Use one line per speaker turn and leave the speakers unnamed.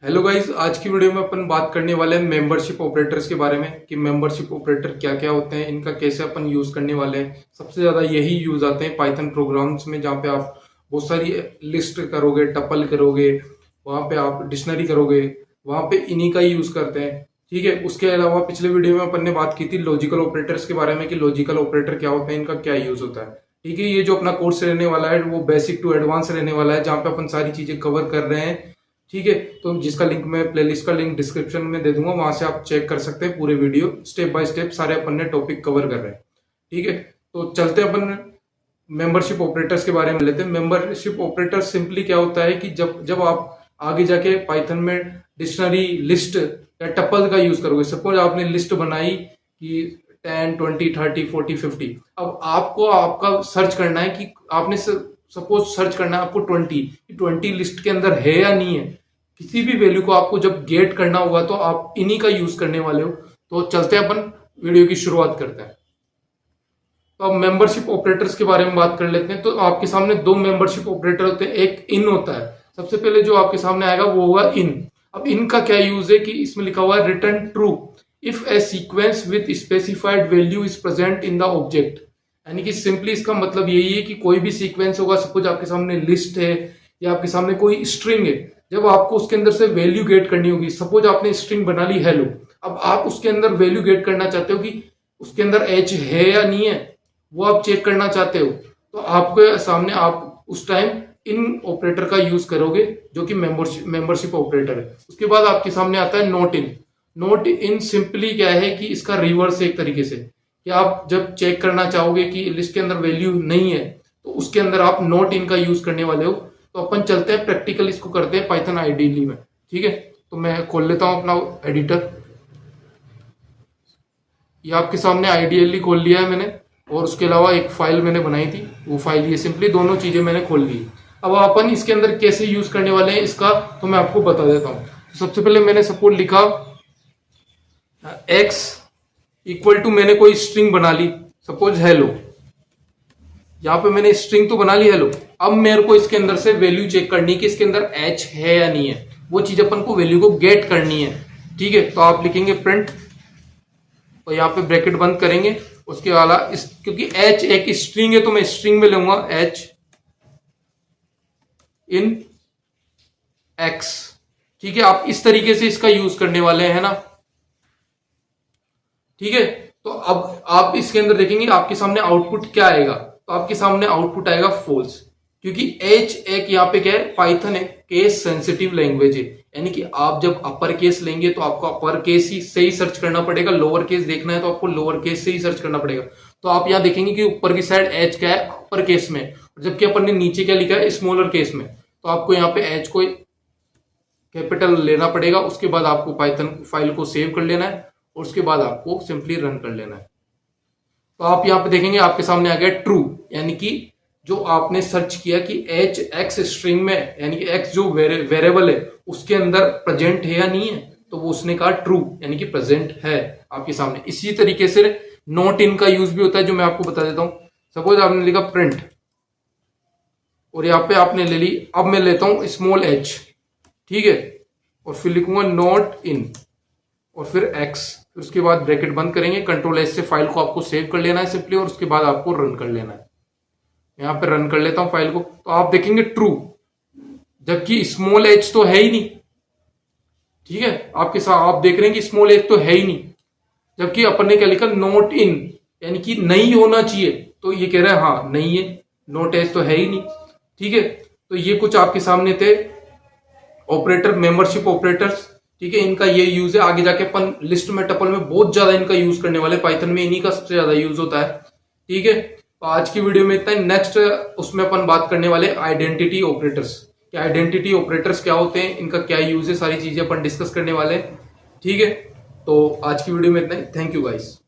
Hello guys, आज की video में अपन बात करने वाले हैं मेंबरशिप ऑपरेटर्स के बारे में कि मेंबरशिप ऑपरेटर क्या क्या होते हैं, इनका कैसे अपन यूज करने वाले हैं। सबसे ज्यादा यही यूज आते हैं पाइथन प्रोग्राम्स में, जहाँ पे आप बहुत सारी लिस्ट करोगे, टपल करोगे, वहां पे आप डिक्शनरी करोगे, वहां पे इन्हीं का ही यूज करते हैं। ठीक है। उसके अलावा पिछले वीडियो में अपन ने बात की थी लॉजिकल ऑपरेटर्स के बारे में कि लॉजिकल ऑपरेटर क्या होते हैं, इनका क्या यूज होता है। ठीक है। ये जो अपना कोर्स रहने वाला है वो बेसिक टू एडवांस रहने वाला है, जहाँ पे अपन सारी चीजें कवर कर रहे हैं। ठीक है। तो जिसका लिंक मैं प्लेलिस्ट का लिंक डिस्क्रिप्शन में दे दूंगा, वहां से आप चेक कर सकते हैं। पूरे वीडियो स्टेप बाय स्टेप सारे अपन ने टॉपिक कवर कर रहे हैं। ठीक है। तो चलते अपन मेंबरशिप ऑपरेटर्स के बारे में लेते हैं। मेंबरशिप ऑपरेटर सिंपली क्या होता है कि जब जब आप आगे जाके पाइथन में डिक्शनरी, लिस्ट या टपल का यूज करोगे। सपोज आपने लिस्ट बनाई कि 10, 20, 30, 40, 50। अब आपको आपका सर्च करना है कि आपने सपोज सर्च करना है आपको 20 लिस्ट के अंदर है या नहीं है। किसी भी वैल्यू को आपको जब गेट करना होगा तो आप इन्हीं का यूज करने वाले हो। तो चलते हैं अपन वीडियो की शुरुआत करते हैं। तो अब मेंबरशिप ऑपरेटर्स के बारे में बात कर लेते हैं। तो आपके सामने दो मेंबरशिप ऑपरेटर होते हैं, एक इन होता है। सबसे पहले जो आपके सामने आएगा वो होगा इन। अब इनका क्या यूज है कि इसमें लिखा हुआ है return true if A sequence with specified value is present in the object. यानी कि सिंपली इसका मतलब यही है कि कोई भी सीक्वेंस होगा, सपोज आपके सामने लिस्ट है या आपके सामने कोई स्ट्रिंग है, जब आपको उसके अंदर से वैल्यू गेट करनी होगी। सपोज आपने स्ट्रिंग बना ली हेलो, अब आप उसके अंदर वैल्यू गेट करना चाहते हो कि उसके अंदर एच है या नहीं है, वो आप चेक करना चाहते हो। तो आपके सामने आप उस टाइम इन ऑपरेटर का यूज करोगे, जो कि मेंबरशिप ऑपरेटर है। उसके बाद आपके सामने आता है not in. Not in simply क्या है कि इसका रिवर्स है एक तरीके से, कि आप जब चेक करना चाहोगे कि लिस्ट के अंदर वैल्यू नहीं है तो उसके अंदर आप नॉट इन का यूज करने वाले हो। तो अपन चलते हैं प्रैक्टिकल इसको करते हैं पाइथन आईडीई में। ठीक है। तो मैं खोल लेता हूं अपना एडिटर। ये आपके सामने आईडीई खोल लिया है मैंने, और उसके अलावा एक फाइल मैंने बनाई थी, वो फाइल ये सिंपली दोनों चीजें मैंने खोल ली। अब अपन इसके अंदर कैसे यूज करने वाले हैं इसका तो मैं आपको बता देता हूं। तो सबसे पहले मैंने सपोज लिखा x इक्वल टू, मैंने कोई स्ट्रिंग बना ली, सपोज हेलो। यहां पे मैंने स्ट्रिंग तो बना ली हेलो। अब मेरे को इसके अंदर से वैल्यू चेक करनी कि इसके अंदर h है या नहीं है, वो चीज अपन को वैल्यू को गेट करनी है। ठीक है। तो आप लिखेंगे प्रिंट और यहाँ पे ब्रैकेट बंद करेंगे। उसके वाला इस, क्योंकि h एक स्ट्रिंग है तो मैं स्ट्रिंग में लूंगा h इन x। ठीक है। आप इस तरीके से इसका यूज करने वाले हैं ना। ठीक है। तो अब आप इसके अंदर देखेंगे आपके सामने आउटपुट क्या आएगा। तो आपके सामने आउटपुट आएगा फॉल्स, क्योंकि एच एक यहाँ पे क्या है, पाइथन है केस सेंसिटिव लैंग्वेज है। यानी कि आप जब अपर केस लेंगे तो आपको अपर केस ही से ही सर्च करना पड़ेगा, लोअर केस देखना है तो आपको लोअर केस से ही सर्च करना पड़ेगा। तो आप यहाँ देखेंगे कि ऊपर की साइड एच क्या है, अपर केस में, जबकि अपन ने नीचे क्या लिखा है, स्मॉलर केस में। तो आपको यहाँ पे एच को कैपिटल लेना पड़ेगा। उसके बाद आपको पाइथन फाइल को सेव कर लेना है और उसके बाद आपको सिंपली रन कर लेना है। तो आप यहाँ पे देखेंगे आपके सामने आ गया ट्रू, यानी कि जो आपने सर्च किया कि एच एक्स स्ट्रिंग में, यानी कि एक्स जो वेरिएबल है उसके अंदर प्रेजेंट है या नहीं है, तो वो उसने कहा ट्रू, यानी कि प्रेजेंट है आपके सामने। इसी तरीके से नॉट इन का यूज भी होता है, जो मैं आपको बता देता हूं। सपोज आपने लिखा प्रिंट और यहाँ पे आपने ले ली, अब मैं लेता हूं स्मॉल एच। ठीक है। और फिर लिखूंगा नॉट इन और फिर एक्स, फिर उसके बाद ब्रैकेट बंद करेंगे, कंट्रोल एस से फाइल को आपको सेव कर लेना है सिंपली, और उसके बाद आपको रन कर लेना है। यहां पे रन कर लेता हूं फाइल को। तो आप देखेंगे ट्रू, जबकि स्मॉल एच तो है ही नहीं। ठीक है। आपके साथ आप देख रहे हैं कि स्मॉल एच तो है ही नहीं, जबकि अपन ने क्या लिखा, नॉट इन, यानी कि नहीं होना चाहिए। तो ये कह रहा है हाँ नहीं है, नॉट एच तो है ही नहीं। ठीक है। तो ये कुछ आपके सामने थे ऑपरेटर, मेंबरशिप ऑपरेटर्स। ठीक है। इनका ये यूज है। आगे जाके अपन लिस्ट में, टपल में बहुत ज्यादा इनका यूज करने वाले, पाइथन में इन्हीं का सबसे ज्यादा यूज होता है। ठीक है। तो आज की वीडियो में इतना ही। नेक्स्ट उसमें अपन बात करने वाले आइडेंटिटी ऑपरेटर्स। कि आइडेंटिटी ऑपरेटर्स क्या होते हैं, इनका क्या यूज है, सारी चीजें अपन डिस्कस करने वाले हैं। ठीक है। तो आज की वीडियो में इतना ही। Thank you guys.